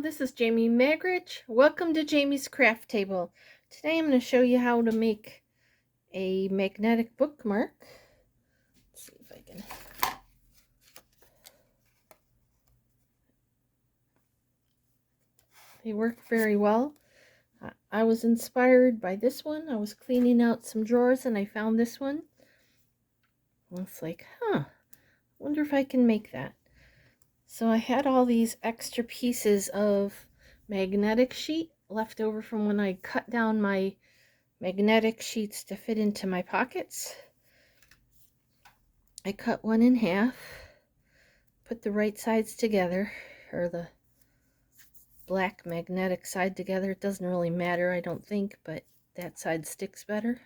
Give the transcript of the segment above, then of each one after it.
this is Jamie Magridge. Welcome to Jamie's Craft Table. Today I'm going to show you how to make a magnetic bookmark. Let's see if I can. They work very well. I was inspired by this one. I was cleaning out some drawers and I found this one. And it's like, wonder if I can make that. So I had all these extra pieces of magnetic sheet left over from when I cut down my magnetic sheets to fit into my pockets. I cut one in half, put the right sides together, or the black magnetic side together. It doesn't really matter, I don't think, but that side sticks better.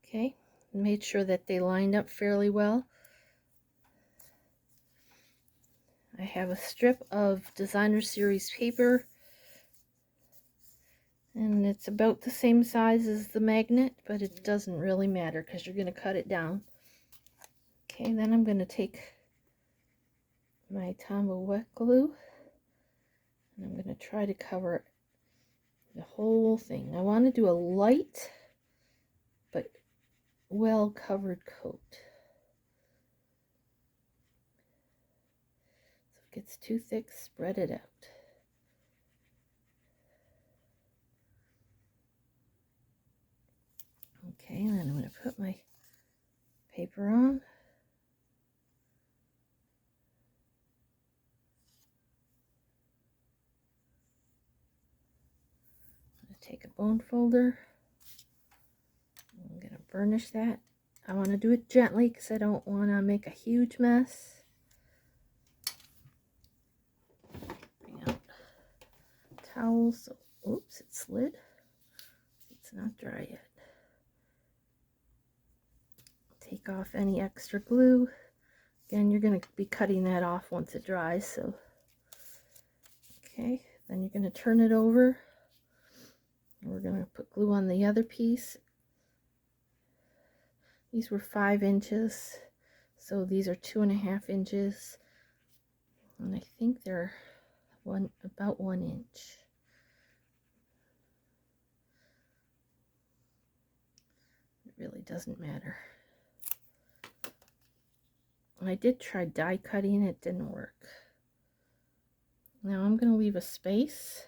Okay, made sure that they lined up fairly well. I have a strip of designer series paper, and it's about the same size as the magnet, but it doesn't really matter because you're going to cut it down. Okay, then I'm going to take my Tombow wet glue and I'm going to try to cover the whole thing. I want to do a light but well covered coat. So if it gets too thick, spread it out. Okay, and then I'm going to put my paper on. I'm going to take a bone folder. I'm going to burnish that. I want to do it gently because I don't want to make a huge mess. Bring out towel. So, oops, it slid. It's not dry yet. Take off any extra glue. Again, you're going to be cutting that off once it dries. So, okay, then you're going to turn it over. We're going to put glue on the other piece. These were 5 inches, so these are 2.5 inches, and I think they're about 1 inch. It really doesn't matter. I did try die cutting, it didn't work. Now I'm going to leave a space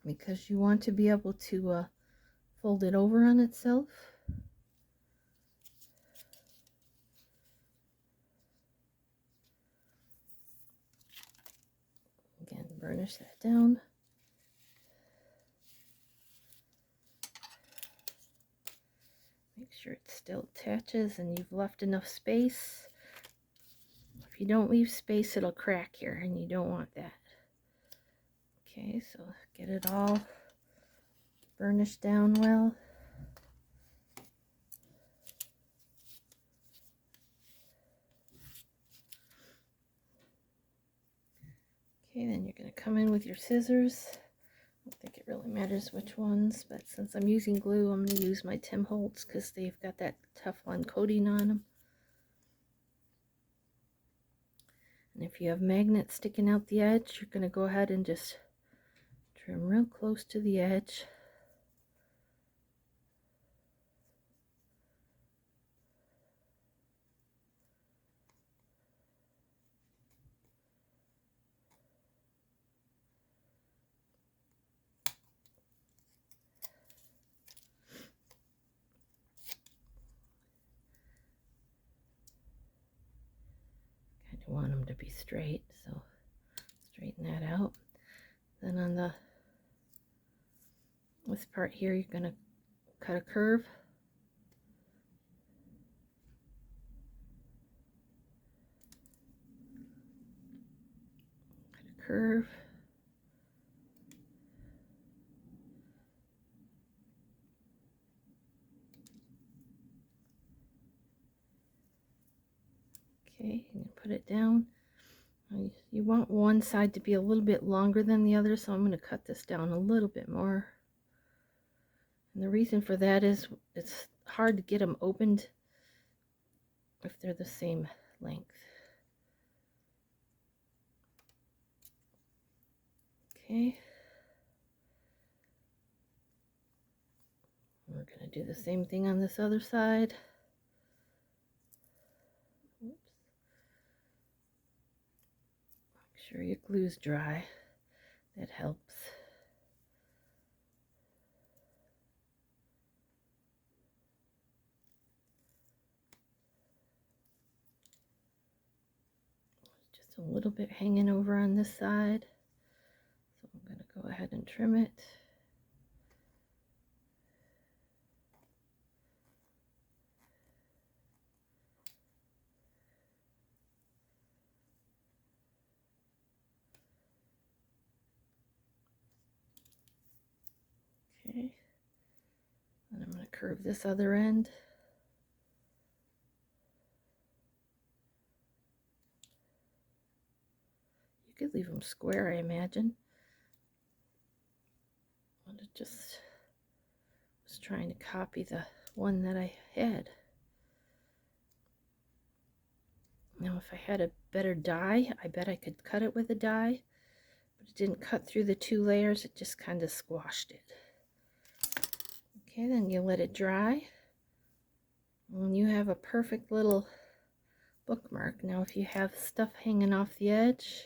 because you want to be able to fold it over on itself. Again, burnish that down. Make sure it still attaches and you've left enough space. If you don't leave space, it'll crack here and you don't want that. Okay, so get it all burnished down well. Okay, then you're going to come in with your scissors. I don't think it really matters which ones, but since I'm using glue, I'm going to use my Tim Holtz because they've got that Teflon coating on them. And if you have magnets sticking out the edge, you're going to go ahead and just trim real close to the edge. Kind of want them to be straight, so straighten that out. Then on this part here, you're going to cut a curve. Cut a curve. Okay, you put it down. You want one side to be a little bit longer than the other, so I'm going to cut this down a little bit more. And the reason for that is it's hard to get them opened if they're the same length. Okay. We're going to do the same thing on this other side. Oops. Make sure your glue's dry. That helps. Just a little bit hanging over on this side. So I'm going to go ahead and trim it. Okay, and I'm going to curve this other end. You could leave them square, I imagine. I just was trying to copy the one that I had. Now if I had a better die, I bet I could cut it with a die, but it didn't cut through the two layers, it just kind of squashed it. Okay, then you let it dry, and you have a perfect little bookmark. Now if you have stuff hanging off the edge,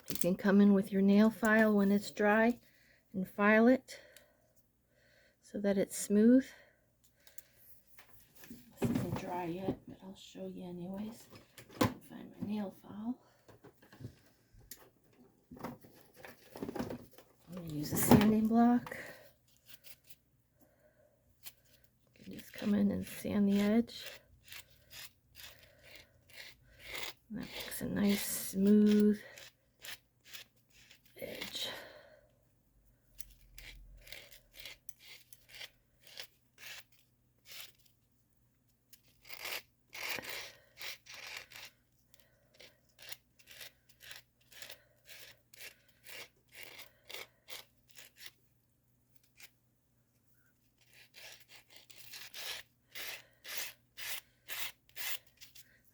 you can come in with your nail file when it's dry and file it so that it's smooth. This isn't dry yet, but I'll show you anyways. Find my nail file. I'm going to use a sanding block. You can just come in and sand the edge. And that makes a nice smooth edge.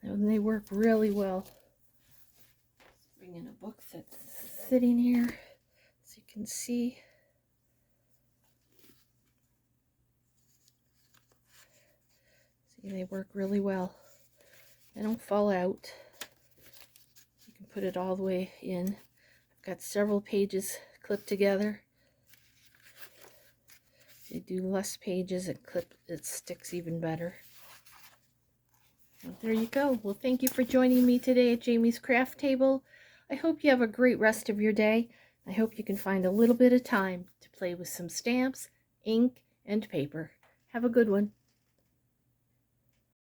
And they work really well. Let's bring in a book that's sitting here so you can see. See, they work really well. They don't fall out. You can put it all the way in. I've got several pages clipped together. If you do less pages, it sticks even better. Well, there you go. Well, thank you for joining me today at Jamie's Craft Table. I hope you have a great rest of your day. I hope you can find a little bit of time to play with some stamps, ink, and paper. Have a good one.